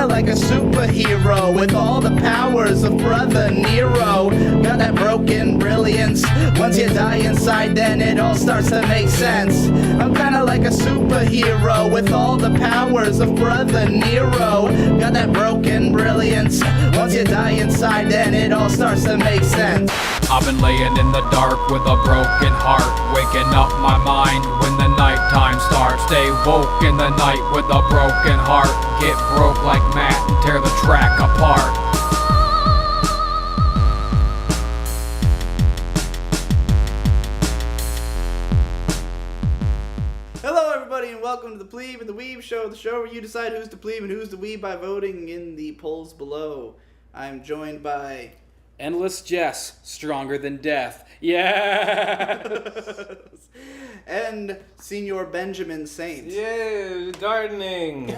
like a superhero with all the powers of Brother Nero. Got that broken brilliance. Once you die inside, then it all starts to make sense. I'm kinda like a superhero with all the powers of Brother Nero. Got that broken brilliance. Once you die inside, then it all starts to make sense. I've been laying in the dark with a broken heart, waking up my mind when the nighttime starts. Stay woke in the night with a broken heart. Get broke like Matt and tear the track apart. Hello everybody and welcome to the Pleeb and the Weeb show, the show where you decide who's the Pleeb and who's the Weeb by voting in the polls below. I'm joined by... Endless Jess, stronger than death. Yeah. and Senior Benjamin Saint. Yeah, gardening.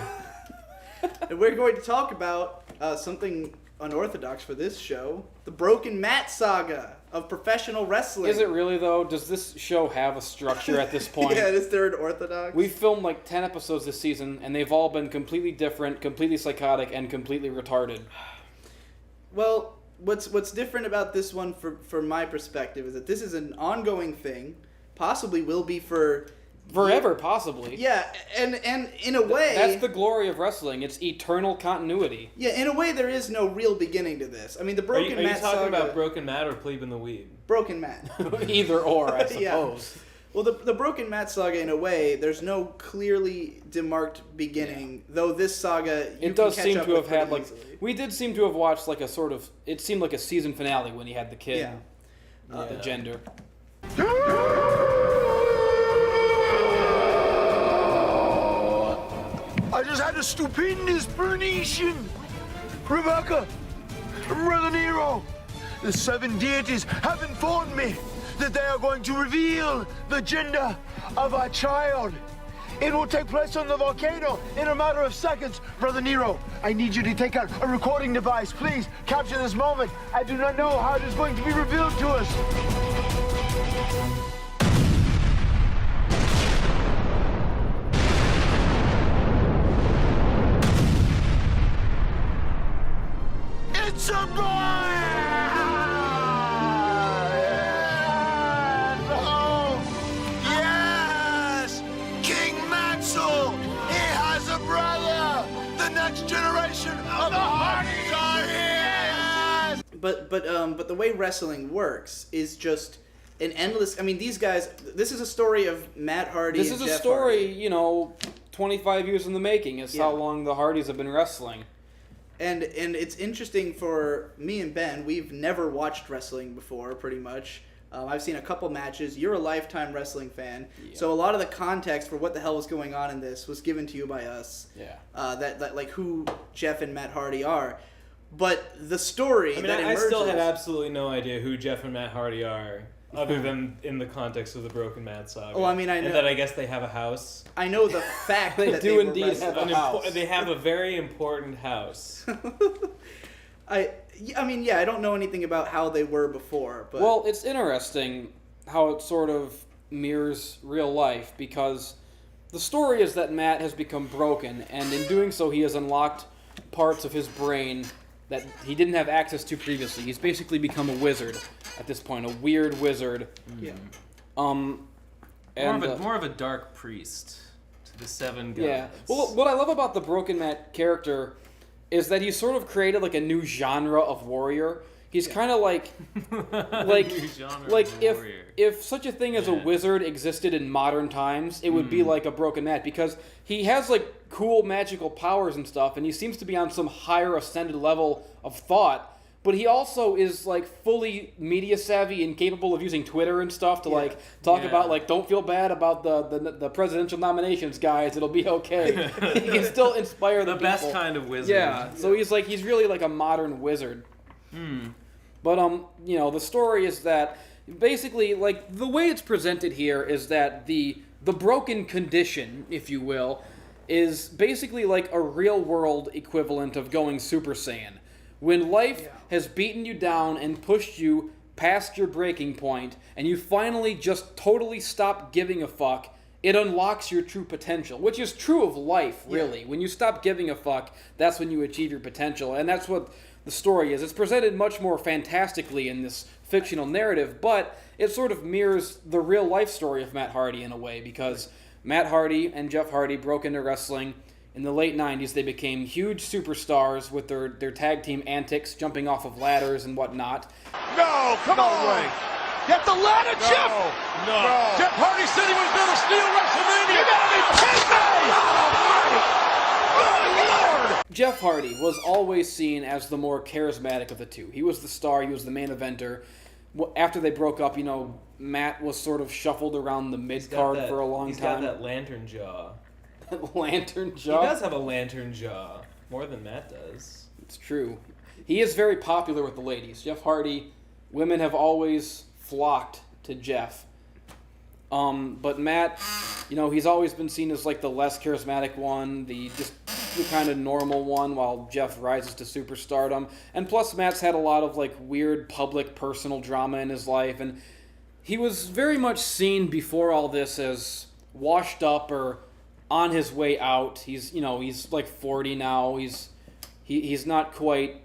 And we're going to talk about something unorthodox for this show. The Broken Matt Saga of professional wrestling. Is it really, though? Does this show have a structure at this point? Yeah, is there an orthodox? We've filmed like 10 episodes this season, and they've all been completely different, completely psychotic, and completely retarded. Well, what's different about this one from my perspective is that this is an ongoing thing, possibly will be for... Forever, possibly. Yeah, and in a way... That's the glory of wrestling. It's eternal continuity. Yeah, in a way there is no real beginning to this. I mean, the Broken Matt Saga... Are you talking about Broken Matt or Pleeb and the Weeb? Broken Matt. Either or, I suppose. Yeah. Well, the Broken Matt Saga, in a way, there's no clearly demarked beginning, though this saga, it does seem to have had, like... easily. We did seem to have watched, like, a sort of... It seemed like a season finale when he had the kid. Yeah. The gender. I just had a stupendous premonition. Rebecca, Brother Nero, the seven deities have informed me that they are going to reveal the gender of our child. It will take place on the volcano in a matter of seconds. Brother Nero, I need you to take out a recording device. Please capture this moment. I do not know how it is going to be revealed to us. It's a boy! Oh, yes! King Maxwell! He has a brother! The next generation of the Hardys are here! But the way wrestling works is just an endless... I mean, these guys... This is a story of Matt Hardy and Jeff This is a story, Hardy. 25 years in the making is how long the Hardys have been wrestling. And it's interesting for me and Ben. We've never watched wrestling before, pretty much. I've seen a couple matches. You're a lifetime wrestling fan, so a lot of the context for what the hell was going on in this was given to you by us. Yeah. That like who Jeff and Matt Hardy are, but the story. I mean, that I emerges, still had absolutely no idea who Jeff and Matt Hardy are, other than in the context of the Broken Matt Saga. Oh, I mean, I know. And that I guess they have a house. I know the fact They that do they were indeed wrestling. have a house. They have a very important house. I mean, I don't know anything about how they were before, but Well, it's interesting how it sort of mirrors real life, because the story is that Matt has become broken, and in doing so he has unlocked parts of his brain that he didn't have access to previously. He's basically become a wizard at this point, a weird wizard. yeah. More of a dark priest to the seven gods. Yeah. Well, what I love about the Broken Matt character is that he's sort of created like a new genre of warrior. He's kind of like New genre of warrior. if such a thing as a wizard existed in modern times, it would be like a Broken Matt, because he has like cool magical powers and stuff, and he seems to be on some higher ascended level of thought. But he also is like fully media savvy and capable of using Twitter and stuff to like talk about like, don't feel bad about the presidential nominations, guys. It'll be okay. He can still inspire the people. best kind of wizard. Yeah. So he's really like a modern wizard. But the story is that basically, like, the way it's presented here is that the broken condition, if you will, is basically like a real world equivalent of going Super Saiyan. When life has beaten you down and pushed you past your breaking point, and you finally just totally stop giving a fuck it unlocks your true potential, which is true of life, really. When you stop giving a fuck, that's when you achieve your potential, and that's what the story is. It's presented much more fantastically in this fictional narrative, but it sort of mirrors the real life story of Matt Hardy in a way, because Matt Hardy and Jeff Hardy broke into wrestling in the late 90s. They became huge superstars with their tag team antics, jumping off of ladders and whatnot. No, come on. Way. Get the ladder, Jeff! No. Jeff Hardy said he was going to steal WrestleMania! You gotta be kidding me! Oh, Lord! Jeff Hardy was always seen as the more charismatic of the two. He was the star, he was the main eventer. After they broke up, you know, Matt was sort of shuffled around the mid-card for a long time. He's got that lantern jaw. Lantern jaw? He does have a lantern jaw. More than Matt does. It's true. He is very popular with the ladies. Jeff Hardy, women have always flocked to Jeff. But Matt, you know, he's always been seen as like the less charismatic one, the kind of normal one, while Jeff rises to superstardom. And plus, Matt's had a lot of like weird public personal drama in his life, and he was very much seen before all this as washed up or on his way out. He's like 40 now. He's not quite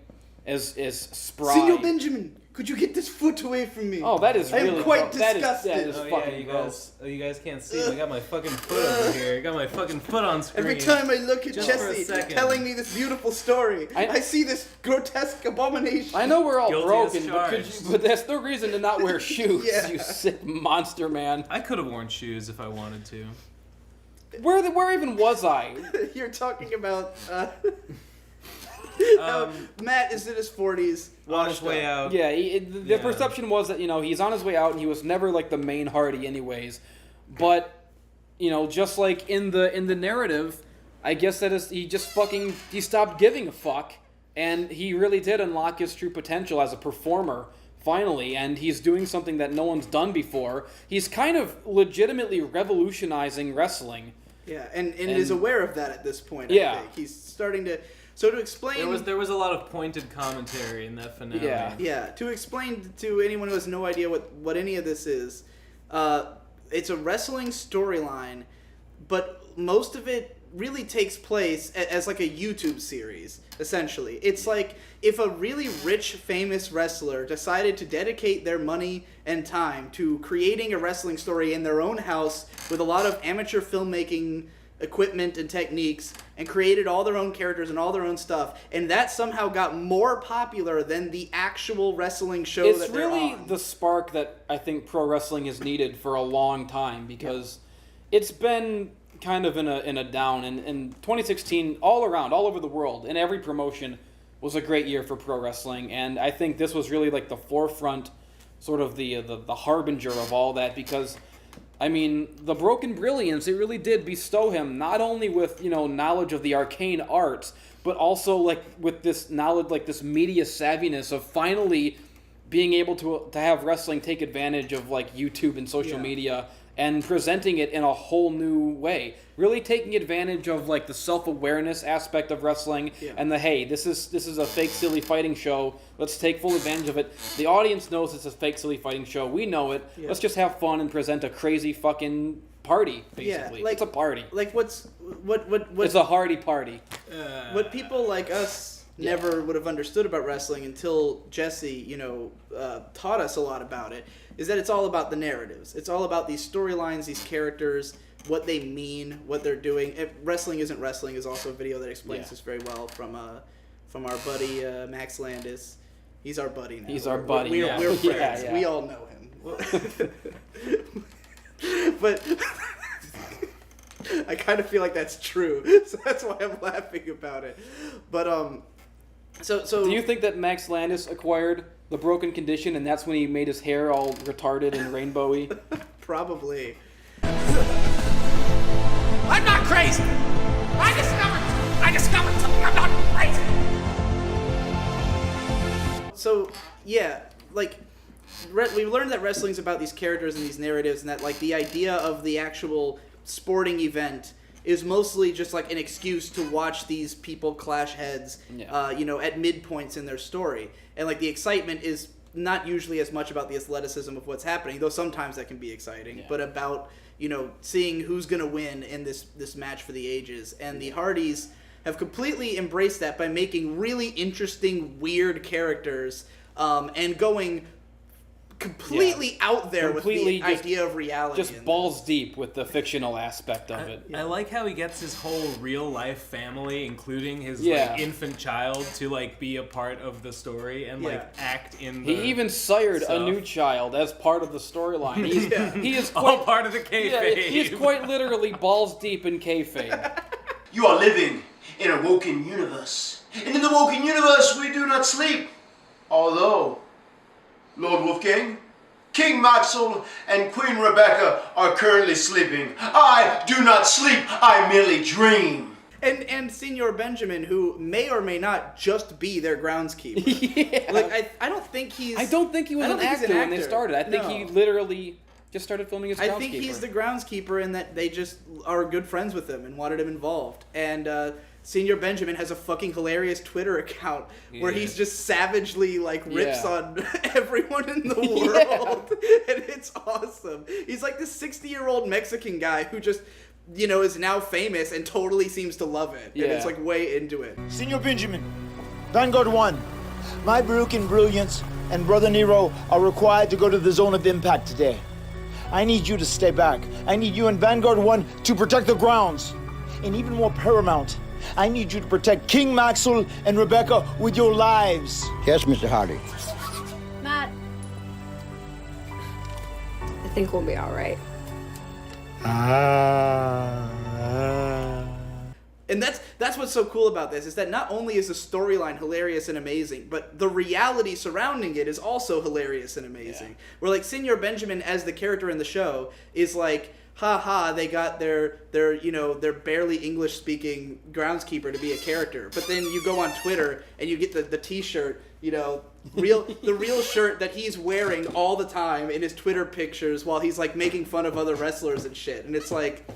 as spry. Senor Benjamin, could you get this foot away from me? Oh, that is I really am quite gross. disgusted. That is fucking gross. You guys can't see. I got my fucking foot over here. I got my fucking foot on screen. Every time I look at Just for a Jesse second. telling me this beautiful story, I see this grotesque abomination. I know we're all Guilty as broken, but that's no reason to not wear shoes, Yeah. you sick monster man. I could have worn shoes if I wanted to. Where even was I? You're talking about Matt is in his 40s, On his washed way up. out. Yeah, the perception was that, you know, he's on his way out and he was never like the main Hardy anyways. But, you know, just like in the narrative, I guess that is, he stopped giving a fuck, and he really did unlock his true potential as a performer finally, and he's doing something that no one's done before. He's kind of legitimately revolutionizing wrestling. Yeah, and is aware of that at this point. Yeah. I think. He's starting to. So to explain, There was a lot of pointed commentary in that finale. Yeah. to explain to anyone who has no idea what any of this is, it's a wrestling storyline, but most of it really takes place as like a YouTube series, essentially. It's like if a really rich, famous wrestler decided to dedicate their money and time to creating a wrestling story in their own house with a lot of amateur filmmaking equipment and techniques, and created all their own characters and all their own stuff, and that somehow got more popular than the actual wrestling show It's that they're really on. the spark that I think pro wrestling has needed for a long time, because it's been kind of in a down. And in 2016, all over the world, in every promotion, was a great year for pro wrestling, and I think this was really like the forefront, sort of the harbinger of all that, because I mean, the Broken Brilliance, it really did bestow him not only with, you know, knowledge of the arcane arts, but also like with this knowledge, like this media savviness of finally being able to have wrestling take advantage of like YouTube and social media and presenting it in a whole new way. Really taking advantage of like the self-awareness aspect of wrestling and the, hey, this is a fake silly fighting show. Let's take full advantage of it. The audience knows it's a fake silly fighting show. We know it. Yeah. Let's just have fun and present a crazy fucking party, basically. like- It's a party. Like what It's a Hardy party. what people like us never would have understood about wrestling until Jesse, you know, taught us a lot about it, is that it's all about the narratives. It's all about these storylines, these characters, what they mean, what they're doing. Wrestling Isn't Wrestling is also a video that explains this very well from our buddy Max Landis. He's our buddy now. He's our buddy, We're yeah. friends. Yeah, yeah. We all know him. But I kind of feel like that's true, so that's why I'm laughing about it. But so Do you think that Max Landis acquired the broken condition and that's when he made his hair all retarded and rainbowy? probably. I'm not crazy. I discovered something. I'm not crazy. So yeah, like we've learned that wrestling's about these characters and these narratives, and that like the idea of the actual sporting event is mostly just like an excuse to watch these people clash heads, you know, at midpoints in their story, and like the excitement is not usually as much about the athleticism of what's happening, though sometimes that can be exciting, but about, seeing who's going to win in this match for the ages. And the Hardys have completely embraced that by making really interesting, weird characters and going completely out there with the idea of reality. Just balls deep with the fictional aspect of it. I like how he gets his whole real life family, including his like infant child, to like be a part of the story and like act in the He even sired a new child as part of the storyline. He is quite all part of the kayfabe. He is quite literally balls deep in kayfabe. You are living in a woken universe. And in the woken universe, we do not sleep. Although Lord Wolfgang, King Maxwell, and Queen Rebecca are currently sleeping. I do not sleep, I merely dream. And Senor Benjamin, who may or may not just be their groundskeeper. Like, I don't think he's... I don't think he was an actor when they started. I think he literally just started filming as groundskeeper. I think he's the groundskeeper and that they just are good friends with him and wanted him involved. And Senor Benjamin has a fucking hilarious Twitter account where he's just savagely like rips on everyone in the world. And it's awesome. He's like this 60-year-old Mexican guy who just, is now famous and totally seems to love it. And it's like way into it. Senor Benjamin, Vanguard 1, my Baruch and Brilliance and Brother Nero are required to go to the zone of impact today. I need you to stay back. I need you and Vanguard 1 to protect the grounds. And even more paramount, I need you to protect King Maxwell and Rebecca with your lives. Yes, Mr. Hardy. Matt, I think we'll be all right. And that's what's so cool about this, is that not only is the storyline hilarious and amazing, but the reality surrounding it is also hilarious and amazing. Where like Senor Benjamin as the character in the show is like, ha, they got their barely English speaking groundskeeper to be a character. But then you go on Twitter and you get the t-shirt, the real shirt that he's wearing all the time in his Twitter pictures while he's like making fun of other wrestlers and shit. And it's like,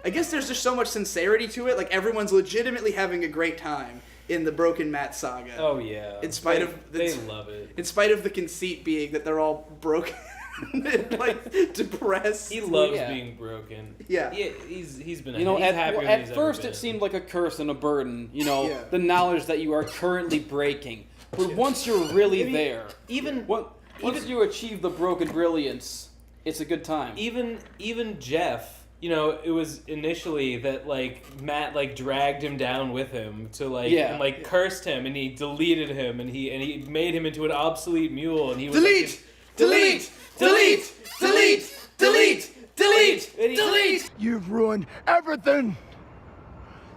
I guess there's just so much sincerity to it. Like everyone's legitimately having a great time in the Broken Matt saga. Oh yeah. In spite of they love it. In spite of the conceit being that they're all broken. Like depressed. He loves being broken. Yeah. He's been at first it seemed like a curse and a burden, the knowledge that you are currently breaking. But once you're really there, once you achieve the broken brilliance, it's a good time. Even Jeff, it was initially that like Matt like dragged him down with him to like and like cursed him and he deleted him and he made him into an obsolete mule and he was Delete! You've ruined everything.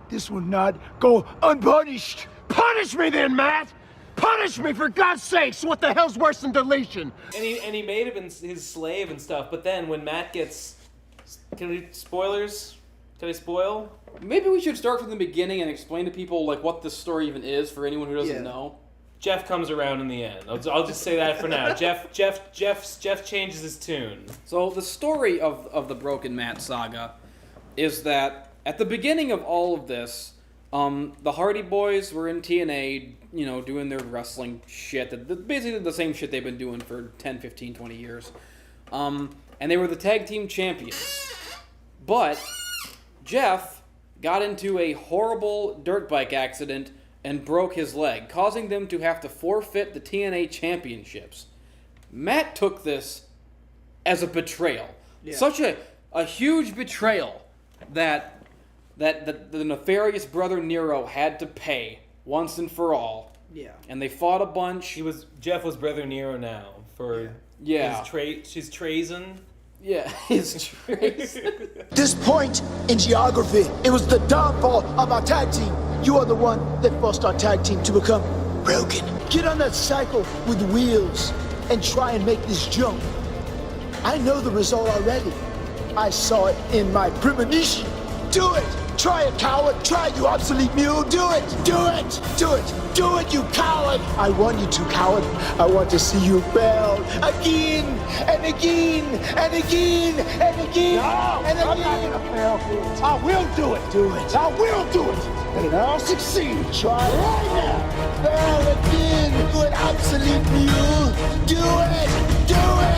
This will not go unpunished. Punish me then, Matt! Punish me, for God's sakes! What the hell's worse than deletion? And he made him his slave and stuff, but then when Matt gets... Spoilers? Can I spoil? Maybe we should start from the beginning and explain to people like what this story even is for anyone who doesn't know. Jeff comes around in the end. I'll just say that for now. Jeff changes his tune. So the story of the Broken Matt saga is that at the beginning of all of this, the Hardy Boys were in TNA, doing their wrestling shit, basically the same shit they've been doing for 10, 15, 20 years. And they were the tag team champions. But Jeff got into a horrible dirt bike accident and broke his leg, causing them to have to forfeit the TNA championships. Matt took this as a betrayal. Yeah. Such a huge betrayal that the nefarious brother Nero had to pay once and for all. Yeah. And they fought a bunch. Jeff was brother Nero now for his treason. Yeah, his treason. This point in geography, it was the downfall of our tag team. You are the one that forced our tag team to become broken. Get on that cycle with wheels and try and make this jump. I know the result already. I saw it in my premonition. Do it! Try it, coward. Try it, you obsolete mule. Do it. Do it. Do it. Do it, you coward. I want you to, coward. I want to see you fail again and again and again and again. No, and again. I'm not gonna fail. I will do it. Do it. I will do it. And I'll succeed. Try it right now. Fail again. Do it, obsolete mule. Do it. Do it.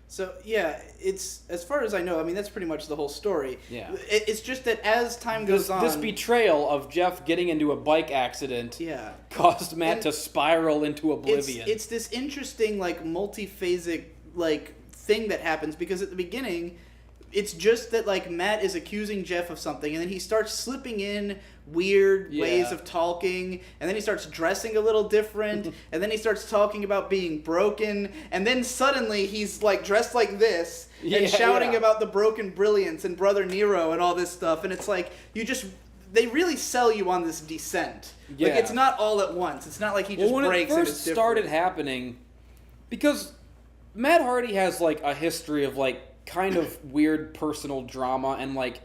So yeah, it's as far as I know. I mean, that's pretty much the whole story. Yeah. It's just that as time goes on, this betrayal of Jeff getting into a bike accident, yeah, caused Matt to spiral into oblivion. It's this interesting, like, multiphasic, like, thing that happens, because at the beginning, it's just that, like, Matt is accusing Jeff of something, and then he starts slipping in weird ways of talking, and then he starts dressing a little different, and then he starts talking about being broken, and then suddenly he's, like, dressed like this, and shouting about the broken brilliance and Brother Nero and all this stuff, and it's like, they really sell you on this descent. Yeah. Like, it's not all at once. It's not like he just when breaks it and first it's different. started happening, because Matt Hardy has, like, a history of, like, kind of weird personal drama and, like,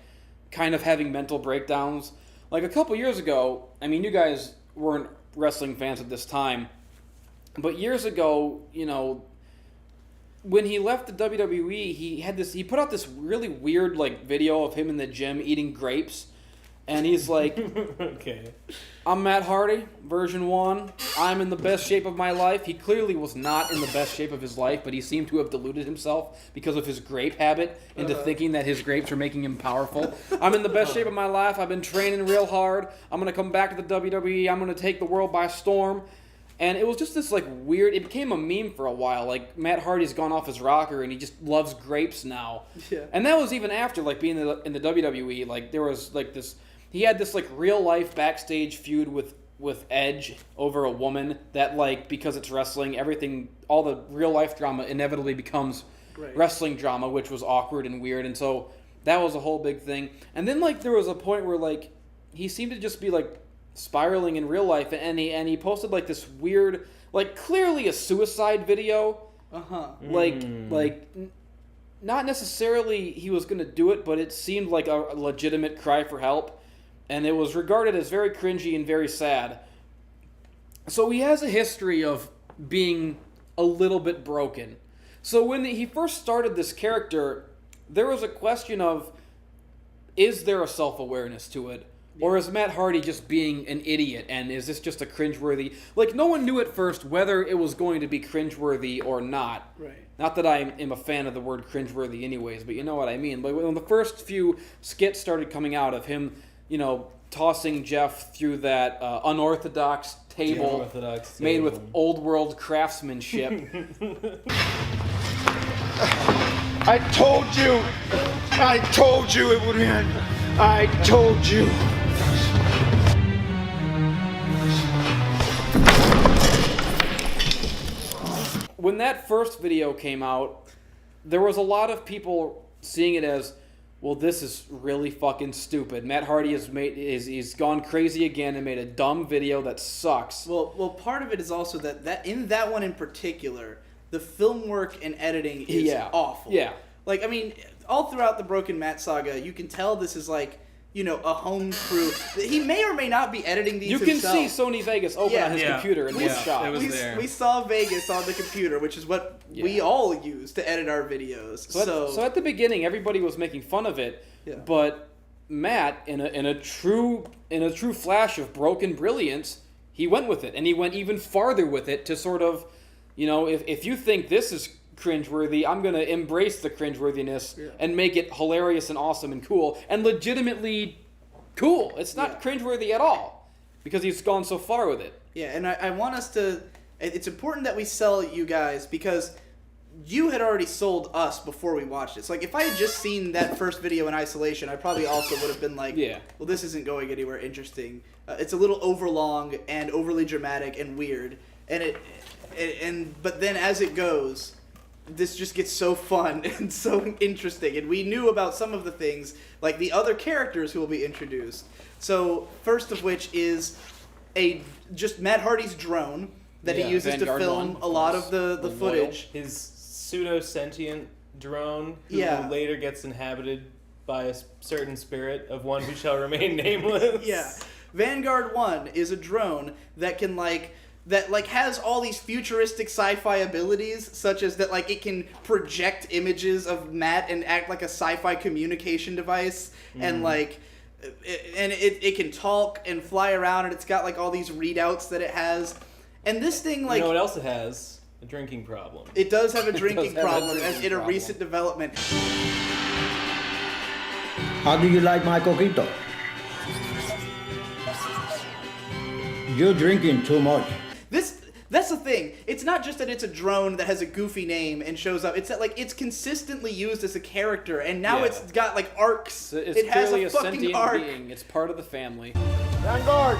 kind of having mental breakdowns. Like, a couple years ago, I mean, you guys weren't wrestling fans at this time, but years ago, you know, when he left the WWE, he put out this really weird, like, video of him in the gym eating grapes, and he's like, okay, I'm Matt Hardy, version 1. I'm in the best shape of my life. He clearly was not in the best shape of his life, but he seemed to have deluded himself because of his grape habit into thinking that his grapes were making him powerful. I'm in the best shape of my life. I've been training real hard. I'm going to come back to the WWE. I'm going to take the world by storm. And it was just this, like, weird... It became a meme for a while. Like, Matt Hardy's gone off his rocker, and he just loves grapes now. Yeah. And that was even after, like, being in the WWE. Like, there was, like, this... He had this, like, real-life backstage feud with Edge over a woman that, like, because it's wrestling, everything... All the real-life drama inevitably becomes wrestling drama, which was awkward and weird. And so that was a whole big thing. And then, like, there was a point where, like, he seemed to just be, like... spiraling in real life, and he posted, like, this weird, like, clearly a suicide video. Like not necessarily he was gonna do it, but it seemed like a legitimate cry for help, and it was regarded as very cringy and very sad. So he has a history of being a little bit broken. So when he first started this character, there was a question of, is there a self-awareness to it? Or is Matt Hardy just being an idiot, and is this just a cringeworthy... Like, no one knew at first whether it was going to be cringeworthy or not. Right. Not that I am a fan of the word cringeworthy anyways, but you know what I mean. Like, when the first few skits started coming out of him, you know, tossing Jeff through that unorthodox table made with old-world craftsmanship... I told you it would end. I told you. When that first video came out, there was a lot of people seeing it as, well, this is really fucking stupid. Matt Hardy he's gone crazy again and made a dumb video that sucks. Well, part of it is also that in that one in particular, the film work and editing is awful. Yeah. Like, I mean, all throughout the Broken Matt saga, you can tell this is like, you know, a home crew. He may or may not be editing these himself. You can see Sony Vegas open on his computer in this shot. We saw Vegas on the computer, which is what we all use to edit our videos. So at the beginning, everybody was making fun of it, but Matt, in a true flash of broken brilliance, he went with it, and he went even farther with it to sort of, you know, if you think this is cringeworthy, I'm gonna embrace the cringeworthiness and make it hilarious and awesome and cool and legitimately cool. It's not cringeworthy at all because he's gone so far with it. Yeah, and I want us to... It's important that we sell you guys because you had already sold us before we watched it. So, like, if I had just seen that first video in isolation, I probably also would have been like, well, this isn't going anywhere interesting. It's a little overlong and overly dramatic and weird. But then as it goes... this just gets so fun and so interesting. And we knew about some of the things, like the other characters who will be introduced. So, first of which is just Matt Hardy's drone that he uses Vanguard to film a lot of the footage. His pseudo-sentient drone, who later gets inhabited by a certain spirit of one who shall remain nameless. Yeah. Vanguard 1 is a drone that can, has all these futuristic sci-fi abilities, such as that, it can project images of Matt and act like a sci-fi communication device, and, it can talk and fly around, and it's got, all these readouts that it has. And this thing, You know what else it has? A drinking problem. It does have a drinking problem, as in a recent development. How do you like my coquito? You're drinking too much. That's the thing. It's not just that it's a drone that has a goofy name and shows up. It's that it's consistently used as a character, and now it's got arcs. It has clearly a a fucking sentient arc. being. It's part of the family. Vanguard!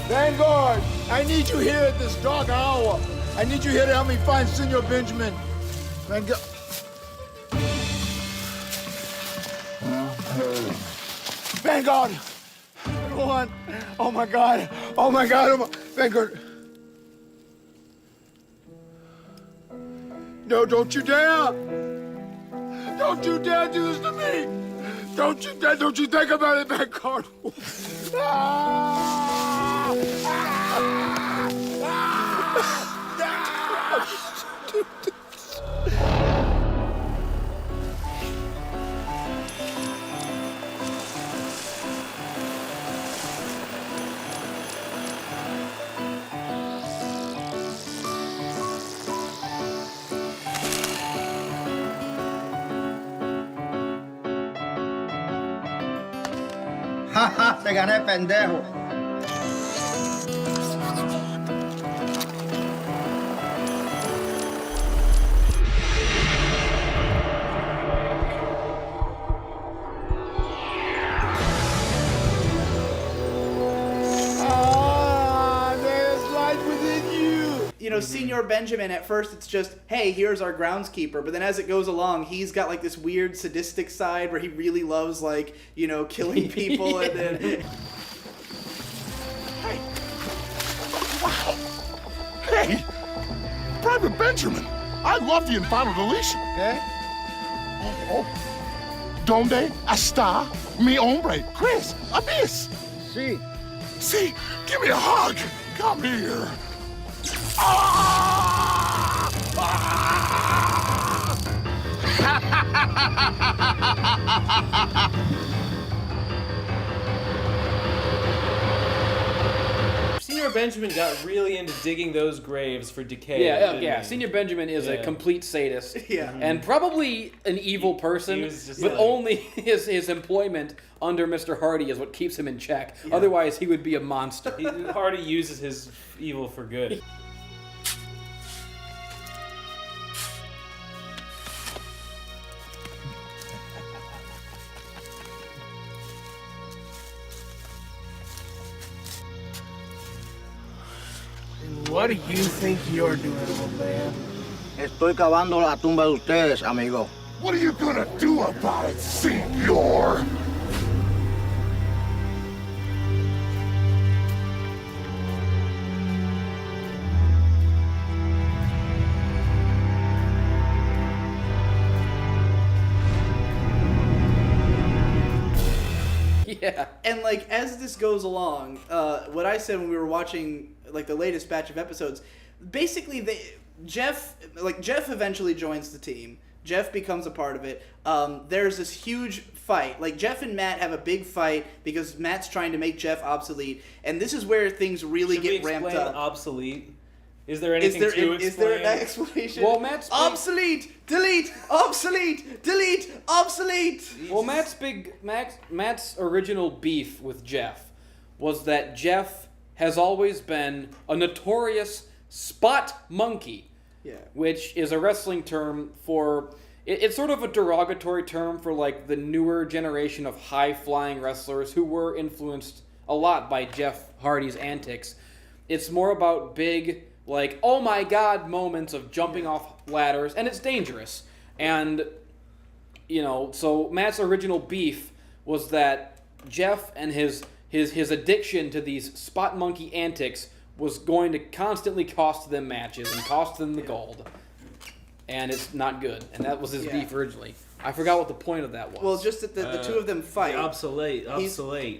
Vanguard! I need you here at this dark hour. I need you here to help me find Senor Benjamin. Vanguard. Vanguard! One. Oh my God. Oh my God. Vanguard. No, don't you dare! Don't you dare do this to me! Don't you dare! Don't you think about it, Vanguard! Ah! Ah! Jaja, te gané, pendejo. There's light within you. Senor Benjamin, at first it's just, hey, here's our groundskeeper. But then as it goes along, he's got this weird sadistic side where he really loves killing people. And then... Hey, Private Benjamin, I love the infernal deletion. ¿Qué? Donde está mi hombre, Chris? Abyss. Sí. See, give me a hug. Come here. Ah! Ah! Senior Benjamin got really into digging those graves for decay. Yeah. Senior Benjamin is a complete sadist. Yeah. And probably an evil person, He was just but only his employment under Mr. Hardy is what keeps him in check. Yeah. Otherwise, he would be a monster. Hardy uses his evil for good. What do you think you're doing, old man? Estoy cavando la tumba de ustedes, amigo. What are you gonna do about it, senor? Yeah. And as this goes along, what I said when we were watching the latest batch of episodes, basically Jeff eventually joins the team. Jeff becomes a part of it. There's this huge fight. Jeff and Matt have a big fight because Matt's trying to make Jeff obsolete, and this is where things really get ramped up. Obsolete? Is there anything to explain? Is there an explanation? Well, Matt's obsolete, delete, obsolete, delete, obsolete. Well, Matt's original beef with Jeff was that Jeff has always been a notorious spot monkey. Yeah. Which is a wrestling term for... It's sort of a derogatory term for, the newer generation of high-flying wrestlers who were influenced a lot by Jeff Hardy's antics. It's more about big, like, oh my god moments of jumping off ladders, and it's dangerous. And, you know, so Matt's original beef was that Jeff and his addiction to these spot monkey antics was going to constantly cost them matches and cost them the gold. And it's not good. And that was his beef originally. I forgot what the point of that was. Well, just that the two of them fight. Obsolete.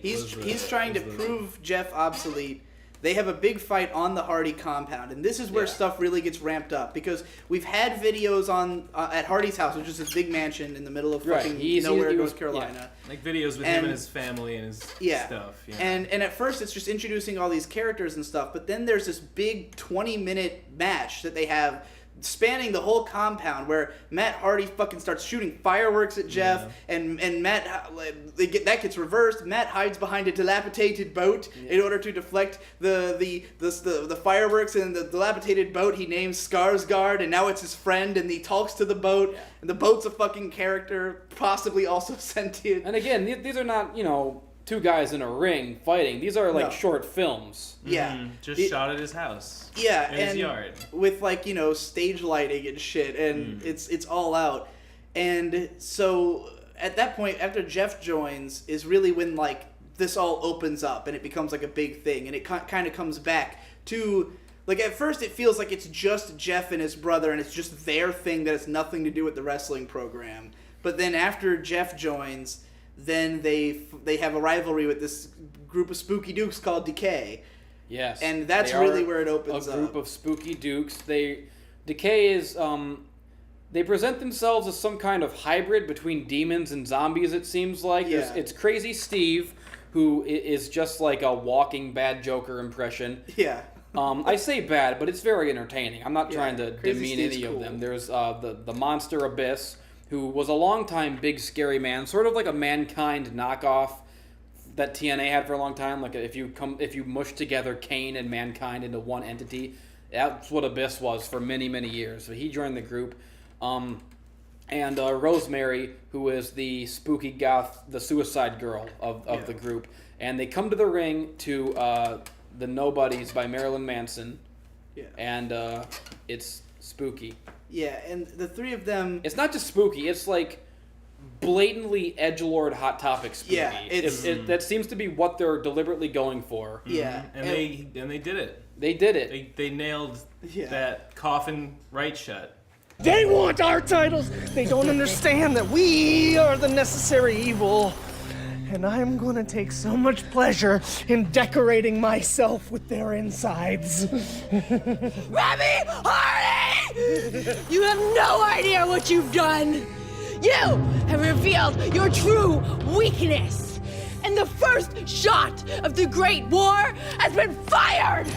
He's trying to prove Jeff obsolete. They have a big fight on the Hardy compound, and this is where stuff really gets ramped up, because we've had videos on at Hardy's house, which is this big mansion in the middle of fucking nowhere, North Carolina. Like videos with him and his family and his stuff. Yeah. And at first it's just introducing all these characters and stuff, but then there's this big 20-minute match that they have spanning the whole compound, where Matt Hardy fucking starts shooting fireworks at Jeff, and Matt that gets reversed. Matt hides behind a dilapidated boat in order to deflect the fireworks, and the dilapidated boat he names Skarsgård, and now it's his friend, and he talks to the boat, and the boat's a fucking character, possibly also sentient. And again, these are not, you know, two guys in a ring fighting. These are like short films. Yeah. Just shot at his house. Yeah, in his yard. With, like, you know, stage lighting and shit, and it's all out. And so at that point, after Jeff joins, is really when, like, this all opens up and it becomes like a big thing, and it kind of comes back to, like, at first it feels like it's just Jeff and his brother, and it's just their thing that has nothing to do with the wrestling program. But then after Jeff joins, then they have a rivalry with this group of spooky dukes called Decay. Yes. And that's really where it opens up. A group of spooky dukes. Decay is, they present themselves as some kind of hybrid between demons and zombies, it seems like. Yeah. It's Crazy Steve, who is just like a walking bad Joker impression. Yeah. I say bad, but it's very entertaining. I'm not trying to Crazy demean Steve's any cool. of them. There's the Monster Abyss, who was a long-time big scary man, sort of like a Mankind knockoff that TNA had for a long time. Like if you mush together Kane and Mankind into one entity, that's what Abyss was for many, many years. So he joined the group. And Rosemary, who is the spooky goth, the suicide girl of the group. And they come to the ring to The Nobodies by Marilyn Manson. Yeah. And it's spooky. Yeah, and the three of them... It's not just spooky, it's like blatantly edgelord Hot Topic spooky. Yeah, that seems to be what they're deliberately going for. Yeah. And they did it. They did it. They nailed that coffin right shut. They want our titles. They don't understand that we are the necessary evil. And I'm gonna take so much pleasure in decorating myself with their insides. Remy Hardy! You have no idea what you've done! You have revealed your true weakness! And the first shot of the Great War has been fired!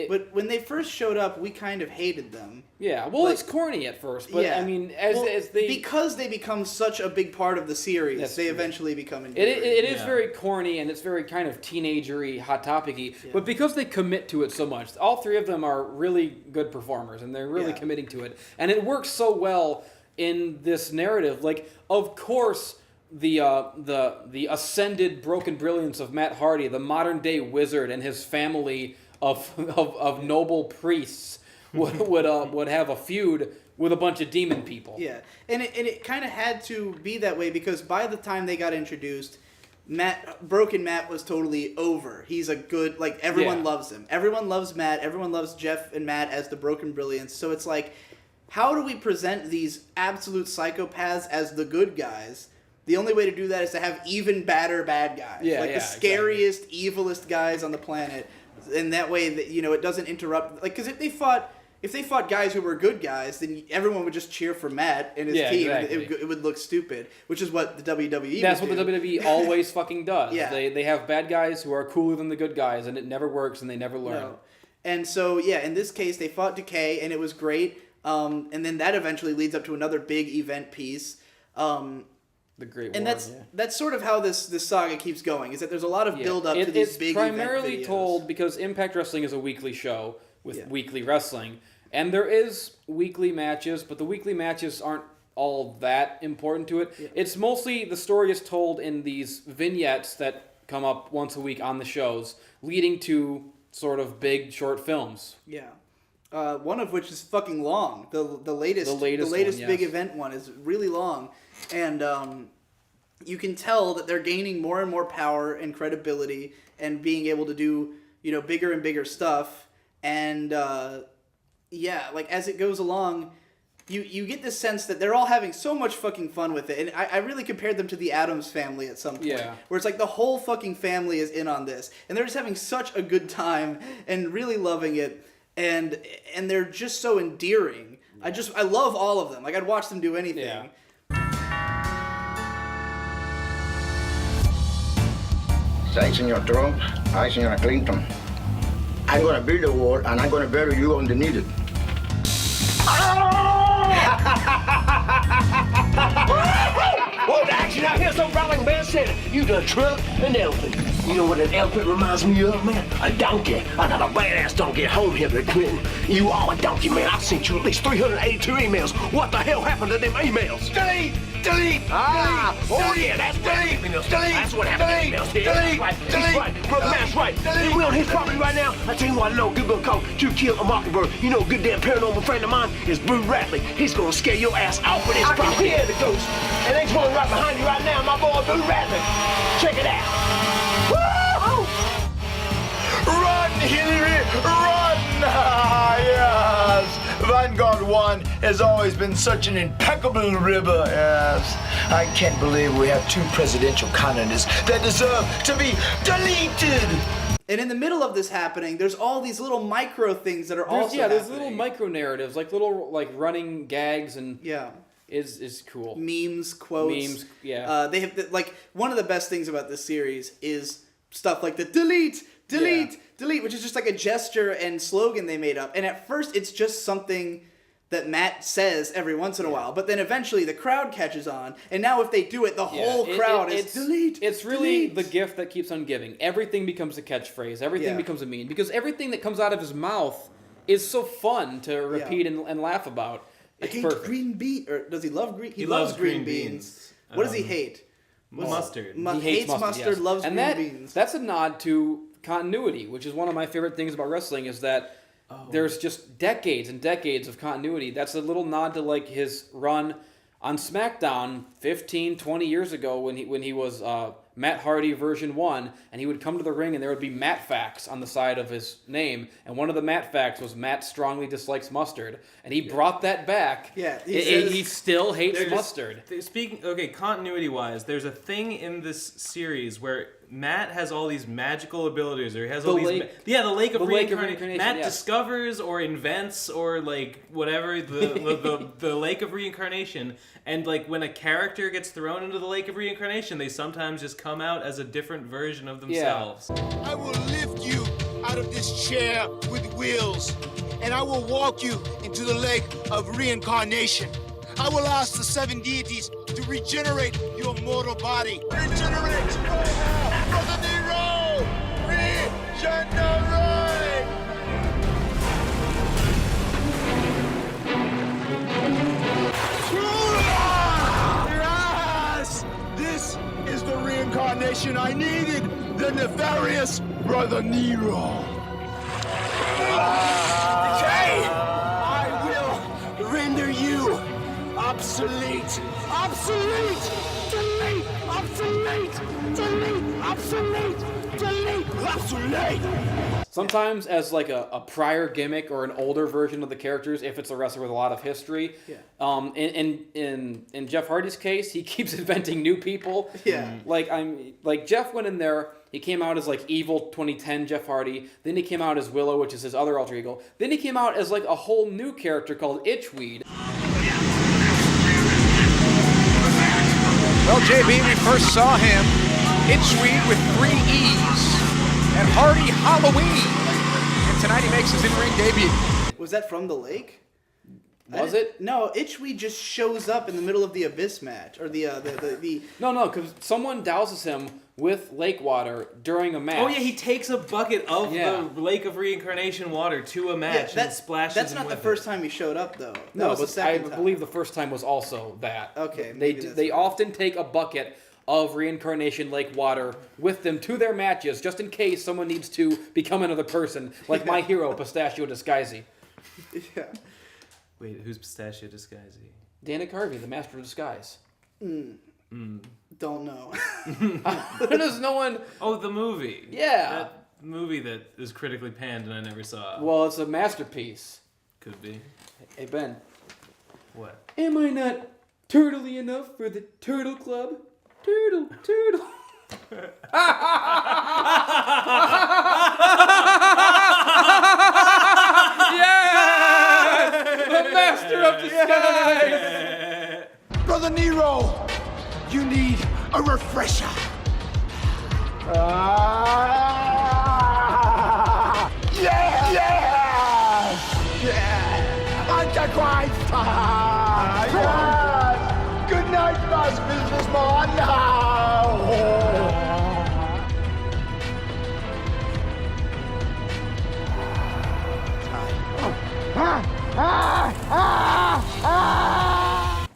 But when they first showed up, we kind of hated them. Yeah, well, it's corny at first, but I mean, as they... Because they become such a big part of the series, they eventually become endearing. It is very corny, and it's very kind of teenagery, Hot Topic-y, but because they commit to it so much, all three of them are really good performers, and they're really committing to it. And it works so well in this narrative. Like, of course... The ascended broken brilliance of Matt Hardy, the modern day wizard, and his family of noble priests would have a feud with a bunch of demon people. Yeah, and it kind of had to be that way, because by the time they got introduced, Broken Matt was totally over. He's a good, like, everyone loves him. Everyone loves Matt. Everyone loves Jeff and Matt as the broken brilliance. So it's like, how do we present these absolute psychopaths as the good guys? The only way to do that is to have even badder bad guys. The scariest, evilest guys on the planet. And that way, that, you know, it doesn't interrupt. Like, because if they fought guys who were good guys, then everyone would just cheer for Matt and his team. Exactly. It would look stupid, which is what the WWE That's what the WWE always fucking does. Yeah. They have bad guys who are cooler than the good guys, and it never works, and they never learn. No. And so, in this case, they fought Decay, and it was great. And then that eventually leads up to another big event piece. The Great and War, that's sort of how this saga keeps going, is that there's a lot of build up to these big event videos. It's primarily told because Impact Wrestling is a weekly show with weekly wrestling, And there is weekly matches, but the weekly matches aren't all that important to it. Yeah. It's mostly the story is told in these vignettes that come up once a week on the shows, leading to sort of big short films. Yeah. One of which is fucking long. The latest one, big event one is really long. And you can tell that they're gaining more and more power and credibility and being able to do, bigger and bigger stuff. And like as it goes along, you get this sense that they're all having so much fucking fun with it. And I really compared them to the Addams Family at some point. Yeah. Where it's like the whole fucking family is in on this. And they're just having such a good time and really loving it. And they're just so endearing. I love all of them. Like, I'd watch them do anything. Yeah. Say, Senor Trump, I, Senor Clinton, I'm going to build a wall and I'm going to bury you underneath it. Well, the action out here so rolling man said you done truck an elephant. You know what an elephant reminds me of, man? A donkey. Another badass donkey home here, Clinton. You are a donkey, man. I sent you at least 382 emails. What the hell happened to them emails? Delete! Delete! Ah! Delete! Oh, yeah, that's delete! Delete! That's what happened to emails. Delete! Right. Delete! Right. Brother Matt's right. And we on his property right now. I tell you what I know. Good book called To Kill a Mockingbird. You know a good damn paranormal friend of mine is Boo Radley. He's gonna scare your ass off of this property. I can hear the ghost. And there's one right behind you right now, my boy Boo Radley. Check it out. Woo! Run, Hillary, run! Ah, yes. Vanguard 1 has always been such an impeccable river, yes. I can't believe we have 2 presidential candidates that deserve to be deleted. And in the middle of this happening, there's all these little micro things that are also happening. There's little micro narratives, like little running gags and is cool. Memes, quotes. They have one of the best things about this series is stuff like the delete, which is just like a gesture and slogan they made up. And at first, it's just something that Matt says every once in a while, but then eventually the crowd catches on, and now if they do it, the whole crowd is delete. It's really the gift that keeps on giving. Everything becomes a catchphrase. Everything becomes a meme because everything that comes out of his mouth is so fun to repeat and laugh about. It's perfect. Green bean, or does he love green? He loves green beans. What does he hate? Mustard. He hates mustard. Loves green beans. That's a nod to continuity, which is one of my favorite things about wrestling. Is that there's just decades and decades of continuity. That's a little nod to like his run on SmackDown 15, 20 years ago when he was Matt Hardy version 1, and he would come to the ring and there would be Matt facts on the side of his name, and one of the Matt facts was Matt strongly dislikes mustard, and he brought that back. Yeah, he still hates mustard. Continuity-wise, there's a thing in this series where Matt has all these magical abilities, or he has all these... the Lake of Reincarnation. Matt discovers or invents or like whatever the Lake of Reincarnation, and like when a character gets thrown into the Lake of Reincarnation, they sometimes just come out as a different version of themselves. I will lift you out of this chair with wheels, and I will walk you into the Lake of Reincarnation. I will ask the 7 deities to regenerate your mortal body. Regenerate! Brother Nero! Regenerate! Yes! This is the reincarnation I needed! The nefarious Brother Nero! Decay! I will render you obsolete! Obsolete! Delete! Obsolete! Delete! Obsolete! Delete! Obsolete! Sometimes as like a prior gimmick or an older version of the characters, if it's a wrestler with a lot of history. Yeah. In Jeff Hardy's case, he keeps inventing new people. Yeah. Like Jeff went in there. He came out as like evil 2010 Jeff Hardy. Then he came out as Willow, which is his other alter ego. Then he came out as like a whole new character called Itchweed. Well, JB, we first saw him, Itchweed with 3 E's, and Hardy Halloween. And tonight he makes his in-ring debut. Was that from the lake? Was it? No, Itchweed just shows up in the middle of the Abyss match, or the No, because someone douses him with lake water during a match. Oh yeah, he takes a bucket of the Lake of Reincarnation water to a match and splashes That's him not the with first time he showed up, though. No, That was the but I second time. believe the first time was also that. Okay, They often take a bucket of Reincarnation Lake water with them to their matches, just in case someone needs to become another person, like my hero, Pistachio Disguisey. Yeah. Wait, who's Pistachio Disguisey? Dana Carvey, the Master of Disguise. Don't know. There's no one... Oh, the movie. Yeah. That movie that is critically panned and I never saw. Well, it's a masterpiece. Could be. Hey, Ben. What? Am I not turtly enough for the Turtle Club? Turtle, turtle. Yes! The Master of Disguise! Brother Nero, you need a refresher. Yeah! Antichrist! Yes! Good night, boss businessman.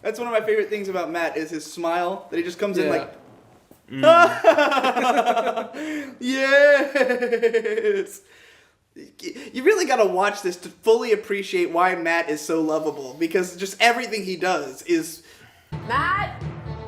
That's one of my favorite things about Matt is his smile. That he just comes in like, yes. You really got to watch this to fully appreciate why Matt is so lovable, because just everything he does is. Matt?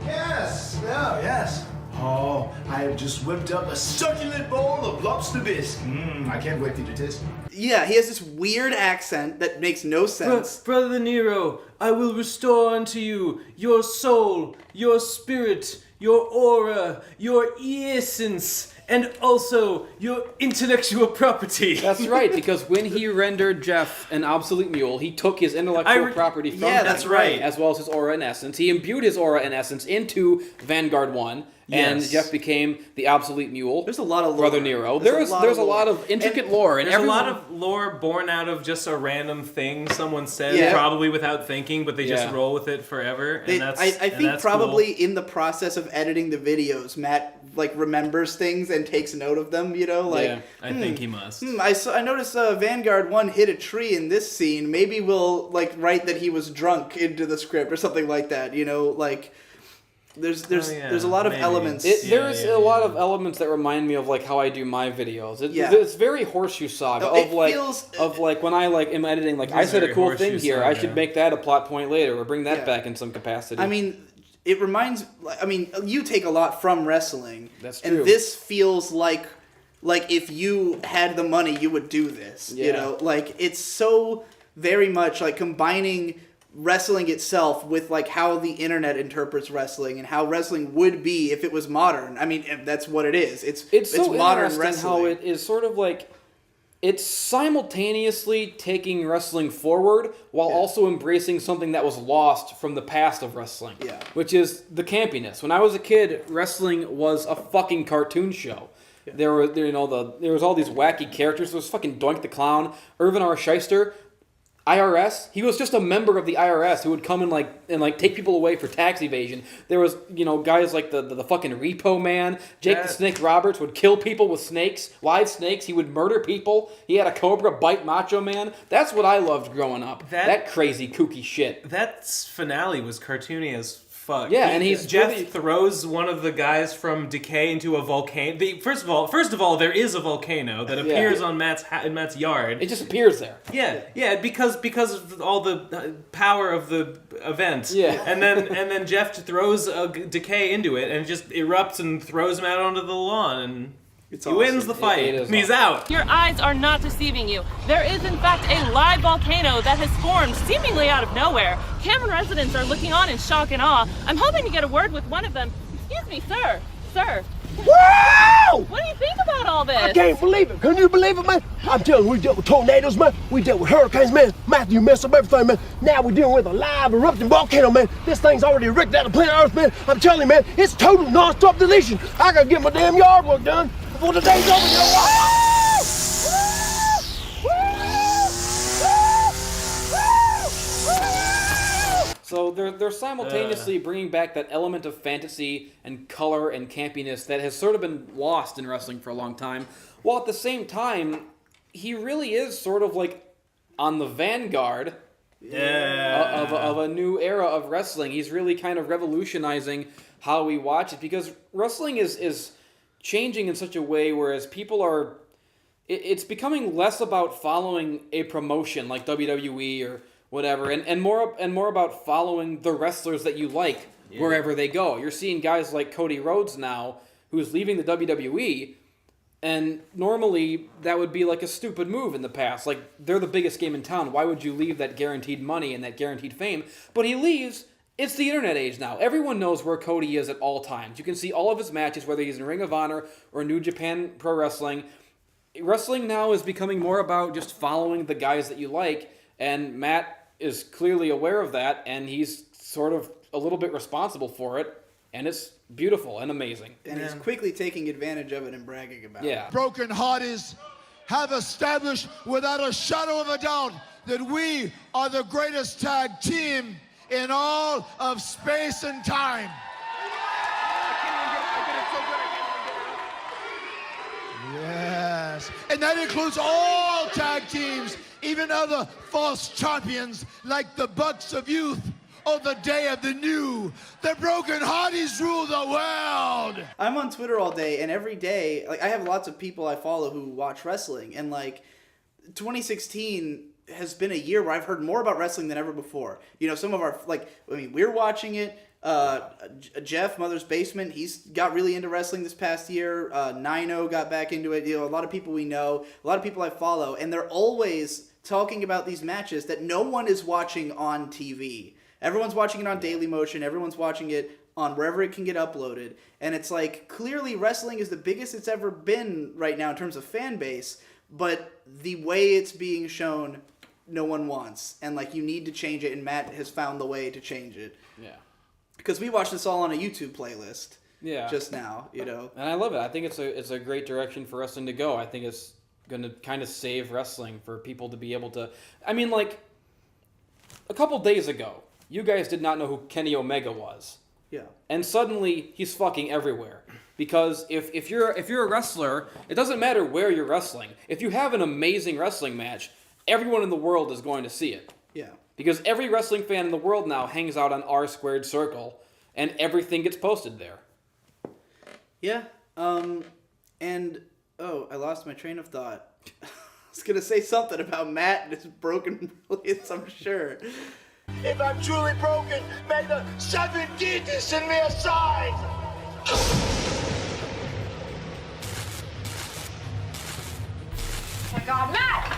Yes, yes. Oh, I have just whipped up a succulent bowl of lobster bisque. I can't wait for you to taste it. Yeah, he has this weird accent that makes no sense. Brother Nero, I will restore unto you your soul, your spirit, your aura, your essence, and also your intellectual property. That's right, because when he rendered Jeff an obsolete mule, he took his intellectual property from him. that's right. As well as his aura and essence. He imbued his aura and essence into Vanguard 1, and Jeff became the obsolete mule. There's a lot of lore. Brother Nero. There's a lot of intricate lore. There's a lot of lore born out of just a random thing someone said, probably without thinking, but they just roll with it forever. And I think probably in the process of editing the videos, Matt remembers things and takes note of them. I think he must. I noticed Vanguard 1 hit a tree in this scene. Maybe we'll write that he was drunk into the script or something like that. There's a lot of elements. There's a lot of elements that remind me of how I do my videos. It's very Horseshoe Saga when I am editing. I said a cool thing here. I should make that a plot point later or bring that back in some capacity. I mean, it reminds. You take a lot from wrestling. That's true. And this feels like if you had the money, you would do this. Yeah. It's so very much combining wrestling itself with how the internet interprets wrestling and how wrestling would be if it was modern. I mean, that's what it is. It's so modern interesting wrestling. how it is sort of it's simultaneously taking wrestling forward while also embracing something that was lost from the past of wrestling. Yeah. Which is the campiness. When I was a kid, wrestling was a fucking cartoon show. Yeah. There was all these wacky characters. There was fucking Doink the Clown, Irvin R. Shyster, IRS. He was just a member of the IRS who would come and take people away for tax evasion. There was guys like the fucking Repo Man. Jake the Snake Roberts would kill people with snakes, live snakes. He would murder people. He had a cobra bite Macho Man. That's what I loved growing up. That crazy kooky shit. That finale was cartoony as fuck. Yeah, and Jeff throws one of the guys from Decay into a volcano. First of all, there is a volcano that appears on Matt's yard. It just appears there. Yeah, because of all the power of the event. Yeah, and then Jeff throws a Decay into it and it just erupts and throws him out onto the lawn and. He wins the fight, and he's out. Your eyes are not deceiving you. There is, in fact, a live volcano that has formed seemingly out of nowhere. Cameron residents are looking on in shock and awe. I'm hoping to get a word with one of them. Excuse me, sir. Sir. Whoa! What do you think about all this? I can't believe it. Can you believe it, man? I'm telling you, we dealt with tornadoes, man. We dealt with hurricanes, man. Matthew messed up everything, man. Now we're dealing with a live erupting volcano, man. This thing's already erupted out of planet Earth, man. I'm telling you, man, it's total non-stop deletion. I gotta get my damn yard work done before the day's over, you know. So they're simultaneously bringing back that element of fantasy and color and campiness that has sort of been lost in wrestling for a long time, while at the same time, he really is sort of like on the vanguard of a new era of wrestling. He's really kind of revolutionizing how we watch it, because wrestling is changing in such a way whereas people are... It's becoming less about following a promotion like WWE or whatever, and more about following the wrestlers that you like wherever they go. You're seeing guys like Cody Rhodes now, who's leaving the WWE, and normally that would be like a stupid move in the past. Like, they're the biggest game in town. Why would you leave that guaranteed money and that guaranteed fame? But he leaves. It's the internet age now. Everyone knows where Cody is at all times. You can see all of his matches, whether he's in Ring of Honor or New Japan Pro Wrestling. Wrestling now is becoming more about just following the guys that you like, and Matt is clearly aware of that, and he's sort of a little bit responsible for it, and it's beautiful and amazing. And he's quickly taking advantage of it and bragging about it. Broken Hearties have established without a shadow of a doubt that we are the greatest tag team in all of space and time. Yes, and that includes all tag teams, even other false champions like the Bucks of Youth or the Day of the New. The Broken Hearties rule the world. I'm on Twitter all day, and every day, like, I have lots of people I follow who watch wrestling, and like 2016 has been a year where I've heard more about wrestling than ever before. You know, some of our, like, I mean, we're watching it. Jeff, Mother's Basement, he's got really into wrestling this past year. Nino got back into it. You know, a lot of people we know, a lot of people I follow, and they're always talking about these matches that no one is watching on TV. Everyone's watching it on Dailymotion. Everyone's watching it on wherever it can get uploaded. And it's like, clearly wrestling is the biggest it's ever been right now in terms of fan base, but the way it's being shown, no one wants. And like, you need to change it, and Matt has found the way to change it. Yeah. Because we watched this all on a YouTube playlist. Yeah. Just now, you know. And I love it. I think it's a great direction for wrestling to go. I think it's going to kind of save wrestling for people to be able to... I mean, like, a couple days ago, you guys did not know who Kenny Omega was. Yeah. And suddenly, he's fucking everywhere. Because if you're a wrestler, it doesn't matter where you're wrestling. If you have an amazing wrestling match, everyone in the world is going to see it. Yeah. Because every wrestling fan in the world now hangs out on R² Circle, and everything gets posted there. Yeah. And, oh, I lost my train of thought. I was going to say something about Matt and his broken brilliance, I'm sure. If I'm truly broken, may the 7 deities send me a sign. Oh my God, Matt!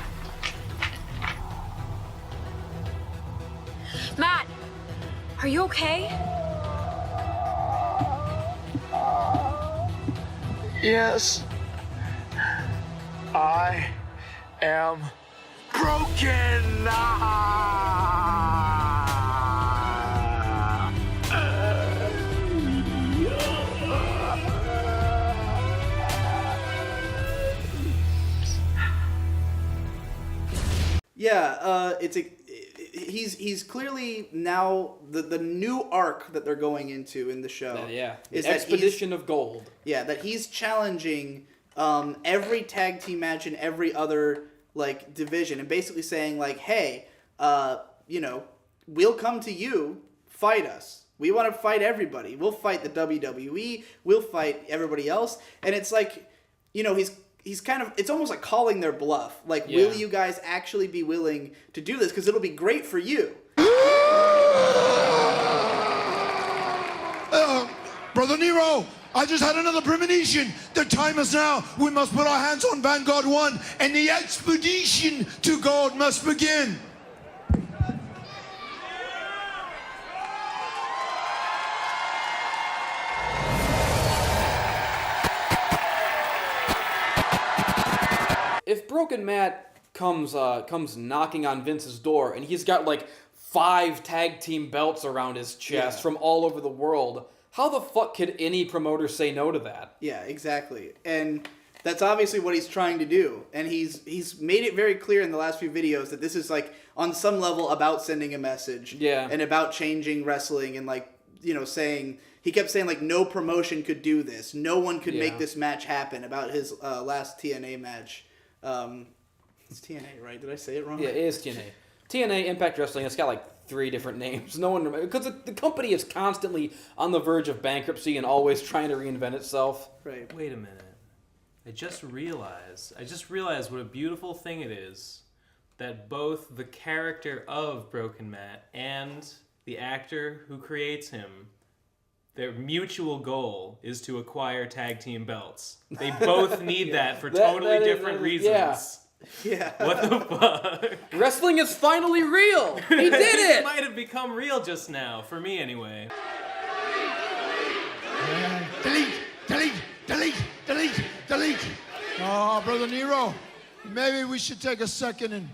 Matt, are you okay? Yes. I am broken. Yeah, he's clearly now the new arc that they're going into in the show. Yeah, is the Expedition of Gold. Yeah, that he's challenging every tag team match in every other like division, and basically saying like, hey, you know, we'll come to you, fight us. We want to fight everybody. We'll fight the WWE. We'll fight everybody else. And it's like, you know, he's kind of, it's almost like calling their bluff. Like, will you guys actually be willing to do this? Because it'll be great for you. Brother Nero, I just had another premonition. The time is now. We must put our hands on Vanguard 1, and the expedition to gold must begin. If Broken Matt comes knocking on Vince's door, and he's got like 5 tag team belts around his chest from all over the world, how the fuck could any promoter say no to that? Yeah, exactly. And That's obviously what he's trying to do, and he's made it very clear in the last few videos that this is like on some level about sending a message, and about changing wrestling, and like saying he kept saying like no promotion could do this, no one could make this match happen. About his last TNA match, it's TNA, right? Did I say it wrong? Yeah, it is TNA. TNA Impact Wrestling. It's got like 3 different names. No one because the company is constantly on the verge of bankruptcy and always trying to reinvent itself. Right. Wait a minute. I just realized what a beautiful thing it is that both the character of Broken Matt and the actor who creates him, their mutual goal is to acquire tag team belts. They both need that for totally different reasons. Yeah. What the fuck? Wrestling is finally real. He did it. It might have become real just now, for me anyway. Delete. Oh, Brother Nero, maybe we should take a second and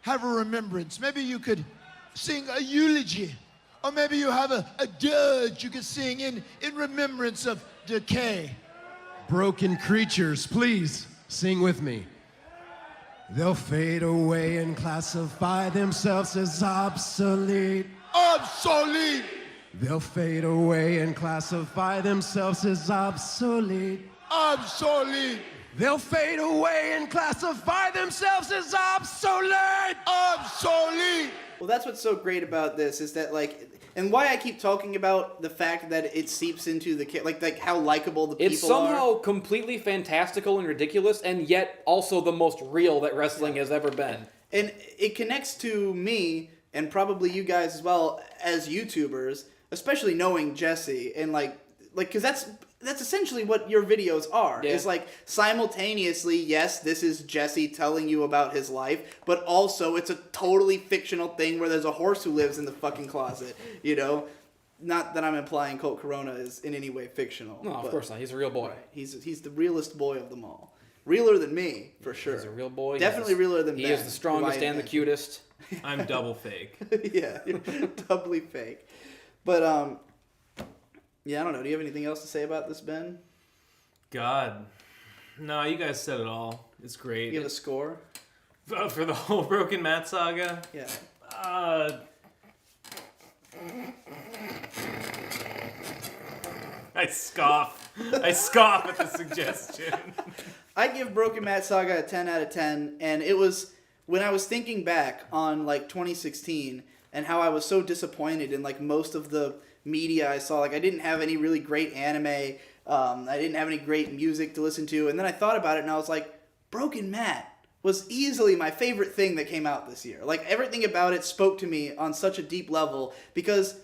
have a remembrance. Maybe you could sing a eulogy. Or maybe you have a dirge you could sing in remembrance of Decay. Broken creatures, please sing with me. They'll fade away and classify themselves as obsolete. Obsolete! They'll fade away and classify themselves as obsolete. Obsolete! They'll fade away and classify themselves as obsolete. Obsolete! Well, that's what's so great about this is that like, and why I keep talking about the fact that it seeps into the like how likable the people are. It's somehow completely fantastical and ridiculous, and yet also the most real that wrestling has ever been. And it connects to me and probably you guys as well as YouTubers, especially knowing Jesse and like because that's essentially what your videos are. Yeah. Is like simultaneously, yes, this is Jesse telling you about his life, but also it's a totally fictional thing where there's a horse who lives in the fucking closet, Not that I'm implying Colt Corona is in any way fictional. No, of course not. He's a real boy. Right. He's the realest boy of them all. Realer than me, for sure. He's a real boy. Definitely realer than he Ben. He is the strongest and the cutest. I'm double fake. Yeah, you're doubly fake. But, yeah, I don't know. Do you have anything else to say about this, Ben? God. No, you guys said it all. It's great. You have a score? For the whole Broken Matt saga? Yeah. I scoff. I scoff at the suggestion. I give Broken Matt Saga a 10 out of 10, and it was when I was thinking back on like 2016 and how I was so disappointed in like most of the media I saw. Like I didn't have any really great anime. I didn't have any great music to listen to, and then I thought about it and I was like, Broken Matt was easily my favorite thing that came out this year. Like everything about it spoke to me on such a deep level because,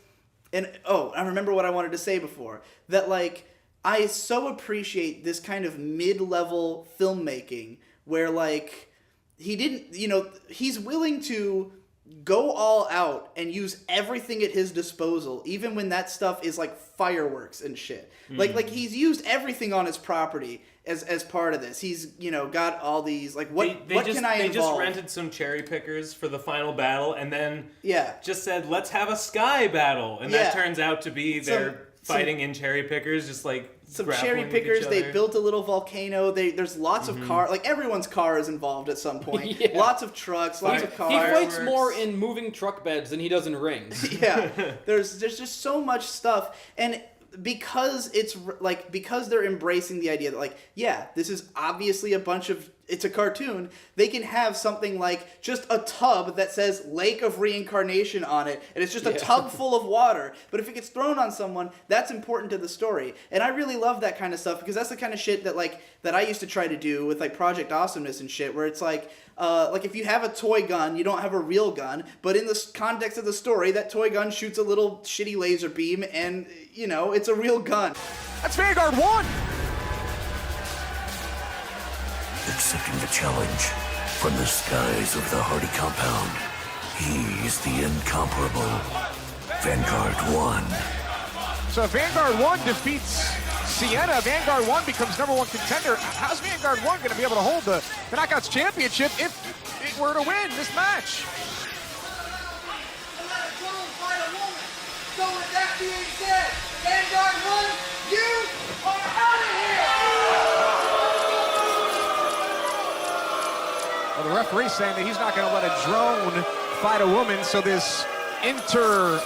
I remember what I wanted to say before, that like I so appreciate this kind of mid-level filmmaking where like he didn't, he's willing to go all out and use everything at his disposal, even when that stuff is like fireworks and shit. Like he's used everything on his property as part of this. He's got all these like what can I involve? They just rented some cherry pickers for the final battle, and then just said let's have a sky battle, and that turns out to be they're fighting in cherry pickers, just like some cherry pickers. They built a little volcano. There's lots of cars. Like everyone's car is involved at some point. Lots of trucks. Lots of cars. He fights more in moving truck beds than he does in rings. There's just so much stuff, and because because they're embracing the idea that like this is obviously it's a cartoon, they can have something like just a tub that says Lake of Reincarnation on it, and it's just a tub full of water. But if it gets thrown on someone, that's important to the story. And I really love that kind of stuff because that's the kind of shit that I used to try to do with like Project Awesomeness and shit, where it's like if you have a toy gun, you don't have a real gun, but in the context of the story, that toy gun shoots a little shitty laser beam, and it's a real gun. That's Vanguard 1! Accepting the challenge from the skies of the Hardy compound, he is the incomparable Vanguard 1. So if Vanguard 1 defeats Sienna, Vanguard 1 becomes #1 contender. How's Vanguard 1 going to be able to hold the Knockouts Championship if it were to win this match? So with that being said, Vanguard 1, you are out of here! Well, the referee's saying that he's not going to let a drone fight a woman, so this I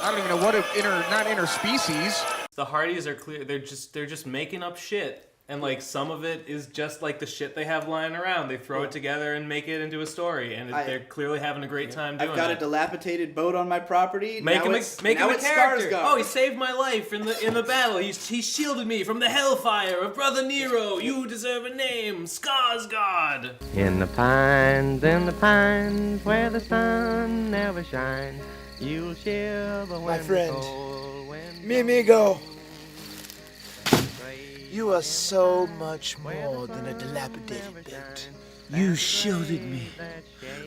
don't even know what not interspecies. The Hardys are clear. They're just making up shit. And like some of it is just like the shit they have lying around. They throw it together and make it into a story, and they're clearly having a great time doing it. I've got a dilapidated boat on my property. Make him a character. Skarsgård. Oh, he saved my life in the battle. He shielded me from the hellfire of Brother Nero. You deserve a name, Skarsgård. In the pines, where the sun never shines, you'll shiver when My friend, the cold wind mi amigo, you are so much more than a dilapidated boat. You shielded me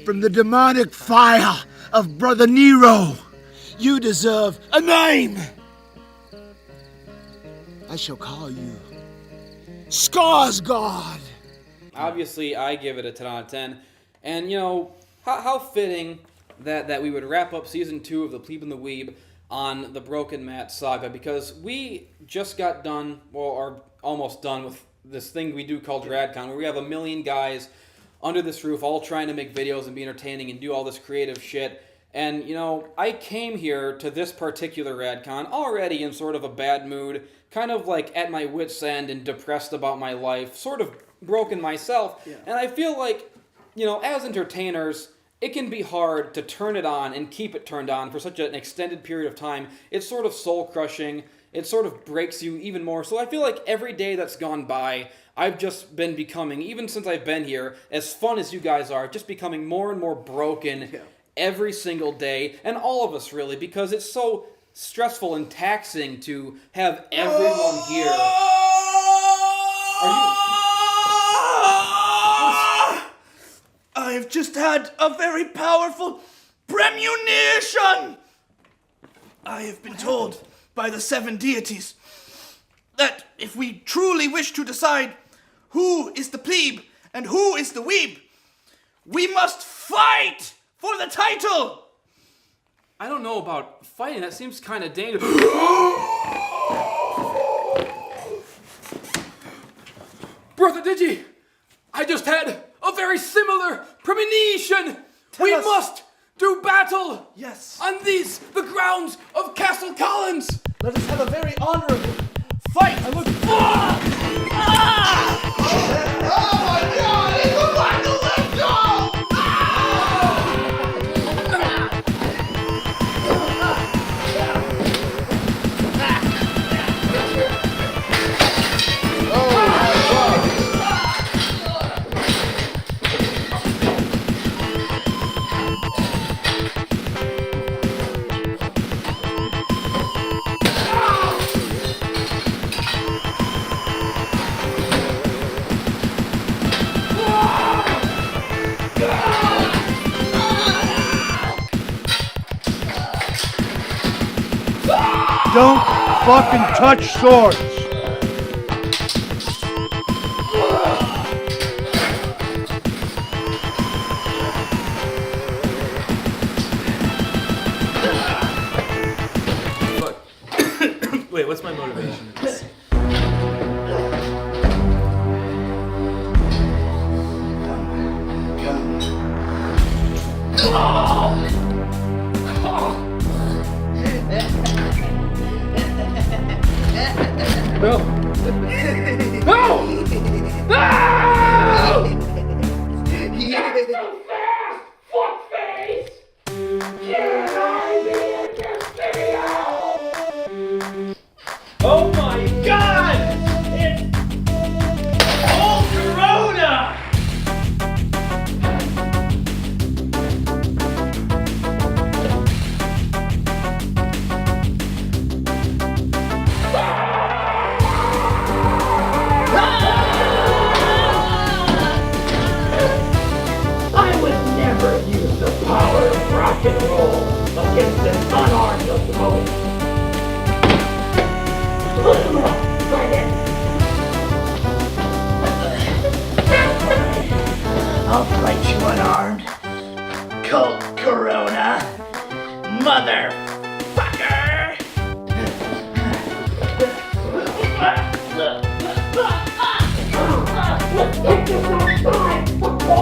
from the demonic fire of Brother Nero. You deserve a name. I shall call you Skarsgård. Obviously, I give it a 10 out of 10. And, you know, how fitting that we would wrap up Season 2 of the Pleeb and the Weeb on the Broken Matt saga, because we just got done, or are almost done, with this thing we do called RadCon, where we have 1 million guys under this roof all trying to make videos and be entertaining and do all this creative shit. And, you know, I came here to this particular RadCon already in sort of a bad mood, kind of like at my wit's end and depressed about my life, sort of broken myself. Yeah. And I feel like, you know, as entertainers, it can be hard to turn it on and keep it turned on for such an extended period of time. It's sort of soul-crushing. It sort of breaks you even more. So I feel like every day that's gone by, I've just been becoming, even since I've been here, as fun as you guys are, just becoming more and more broken every single day. And all of us, really, because it's so stressful and taxing to have everyone here. I've just had a very powerful premonition. I have been told by the 7 deities that if we truly wish to decide who is the plebe and who is the weeb, we must fight for the title. I don't know about fighting. That seems kind of dangerous. Brother Digi, I just had a very similar premonition. We must do battle. Yes. On the grounds of Castle Collins. Let us have a very honorable fight. I look. Oh my God! It's a final left goal! Don't fucking touch swords! Wait, what's my motivation in this? No! No! No! Oh my God! It's all Corona! I would never use the power of rock and roll against an unarmed opponent. I'll fight you unarmed. Colt Corona. Motherfucker! Let's take this outside! What's going on?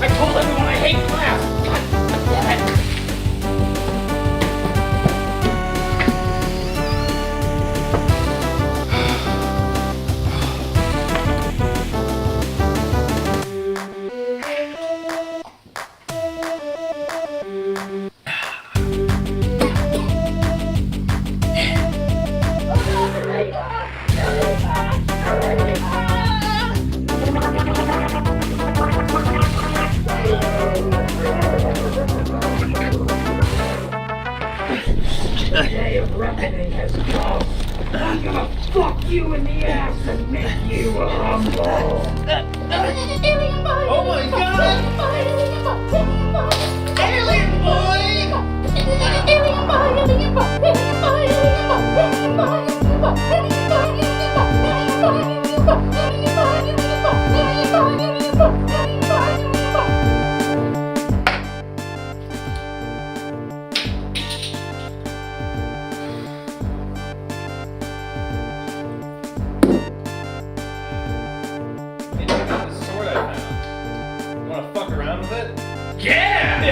I told everyone I hate class. God damn it. The day of reckoning has come. I'm gonna fuck you in the ass and make you humble. Oh my god! Alien boy! Wanna fuck around with it? Yeah!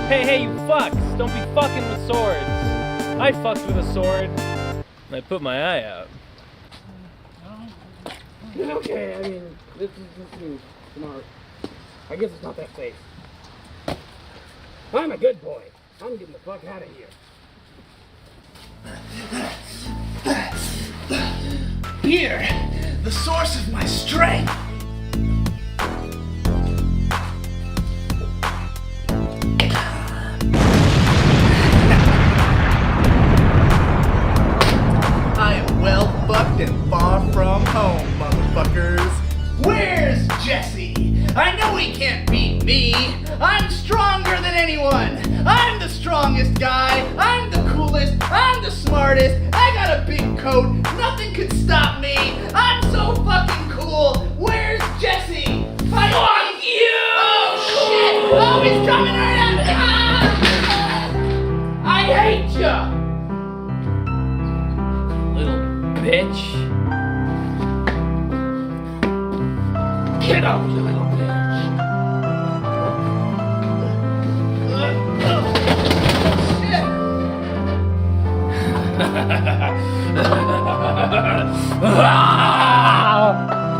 Hey, you fucks! Don't be fucking with swords. I fucked with a sword, and I put my eye out. Okay, I mean, this is smart. I guess it's not that safe. I'm a good boy. I'm getting the fuck out of here. Beer, the source of my strength. I am well fucked and far from home, motherfuckers. Where's Jesse? I know he can't beat me. I'm stronger than anyone. I'm the strongest guy. I'm the coolest. I'm the smartest. I got a big coat. Nothing could stop me. I'm so fucking cool. Where's Jesse? Fight Fuck me. you! Oh shit! Oh, he's coming right at me. Ah! I hate ya. Little bitch. Get out, you little bitch.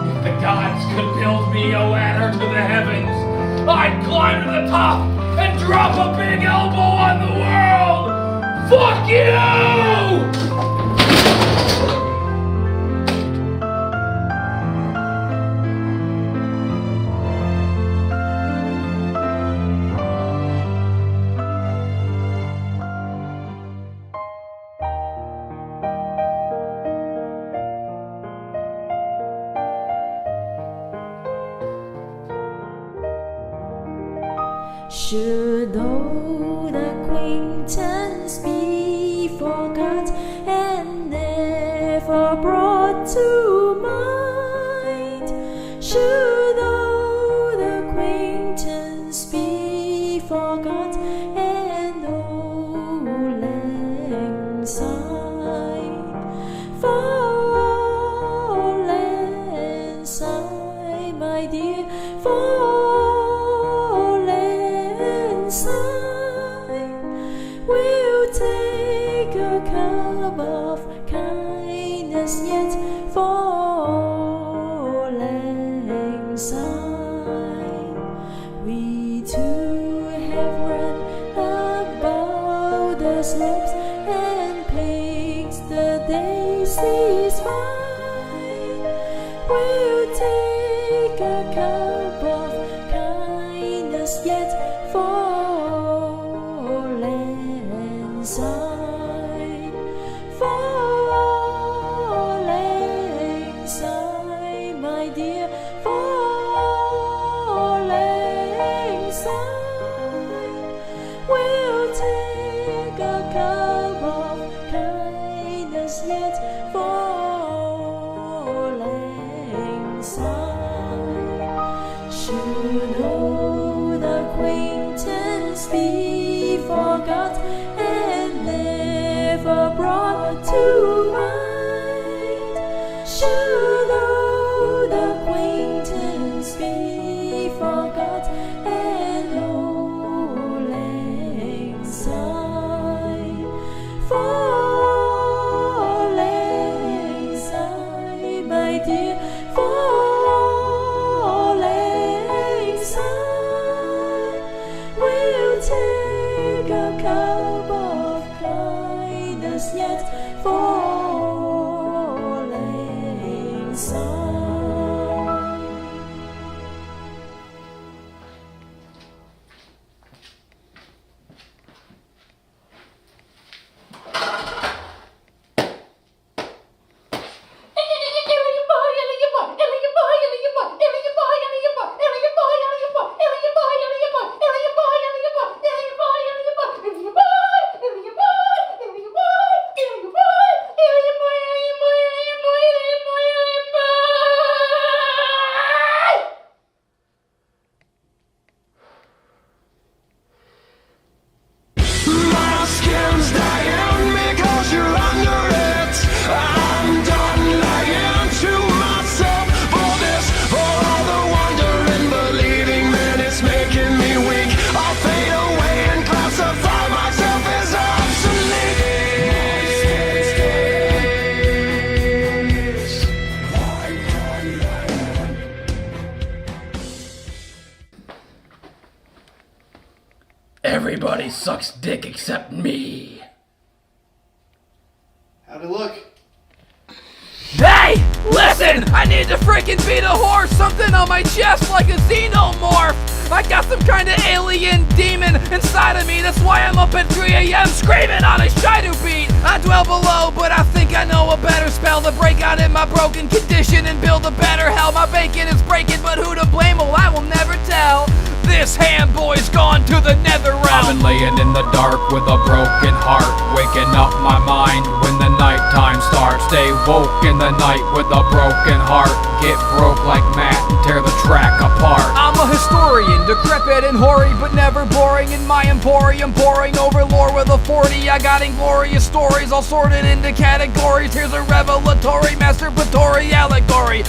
If the gods could build me a ladder to the heavens, I'd climb to the top and drop a big elbow on the world! Fuck you! Should old acquaintance be forgot and never brought to mind? Should old acquaintance be forgot and old lang syne? For lang syne, my dear, for we'll take a cup of kindness yet for lang syne. We too have run about the slopes and picked the daisies fine. We'll take a cup of kindness yet for side, falling side, my dear, falling side. We'll take a cup of kindness yet, falling side. Should old acquaintance be forgot and never brought to mind. Should old acquaintance be forgot and old lang syne? For lang syne, my dear, for lang syne, we'll take a cup of kindness yet for lang syne. My skin's dying because you're under it. I'm done lying to myself for this, for all the wonder in believing that it's making me weak. I'll fade away and classify myself as Everybody sucks dick except me. How'd it look? Hey, listen! I need to freaking beat a horse, something on my chest like a xenomorph. I got some kind of alien demon inside of me, that's why I'm up at 3 a.m. screaming on a Shido beat. I dwell below, but I think I know a better spell to break out in my broken condition and build a better hell. My bacon is breaking, but who to blame? Well, I will never tell. This hand boy's gone to the nether realm. I've been laying in the dark with a broken heart, waking up my mind when the nighttime starts. Stay woke in the night with a broken heart, get broke like Matt and tear the track apart. I'm a historian, decrepit and hoary, but never boring in my emporium, pouring over lore with a 40. I got inglorious stories all sorted into categories. Here's a revelatory, masturbatory allegory.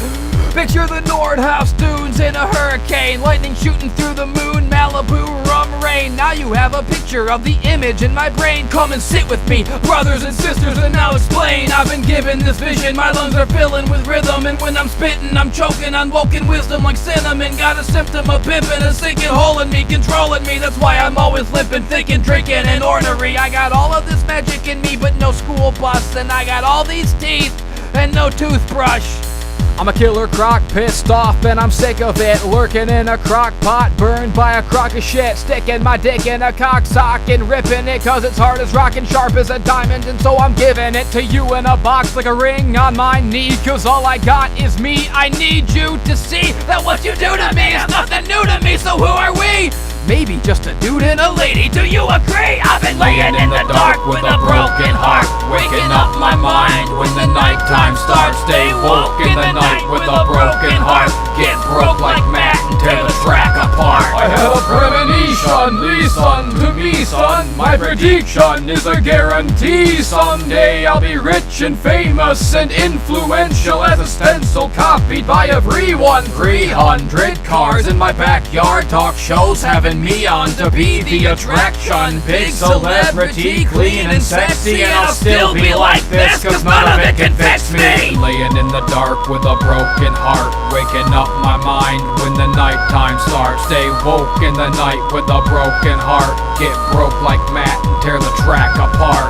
Picture the Nordhaus dunes in a hurricane, lightning shooting through the moon, Malibu rum rain. Now you have a picture of the image in my brain. Come and sit with me, brothers and sisters, and I'll explain. I've been given this vision, my lungs are filling with rhythm, and when I'm spitting, I'm choking on woken wisdom like cinnamon. Got a symptom of pimping, a sinking hole in me, controlling me. That's why I'm always limping, thinking, drinking, and ornery. I got all of this magic in me, but no school bus, and I got all these teeth and no toothbrush. I'm a killer croc, pissed off and I'm sick of it. Lurking in a crock pot, burned by a crock of shit. Sticking my dick in a cock sock and ripping it, cause it's hard as rock and sharp as a diamond. And so I'm giving it to you in a box like a ring on my knee, cause all I got is me. I need you to see that what you do to me is nothing new to me. So who are we? Maybe just a dude and a lady, do you agree? I've been laying in the dark with a broken heart, waking up my mind when the nighttime starts. Stay woke in the night with a broken heart, get broke like Matt and tear the track apart. I have a premonition, listen to me son, my prediction is a guarantee. Someday I'll be rich and famous and influential as a stencil copied by everyone. 300 cars in my backyard, talk shows having me on to be the attraction. Big celebrity, clean and sexy, and I'll still be like this, cause none of it can fix me. Laying in the dark with a broken heart, waking up my mind when the nighttime starts. Stay woke in the night with a broken heart, get broke like Matt and tear the track apart.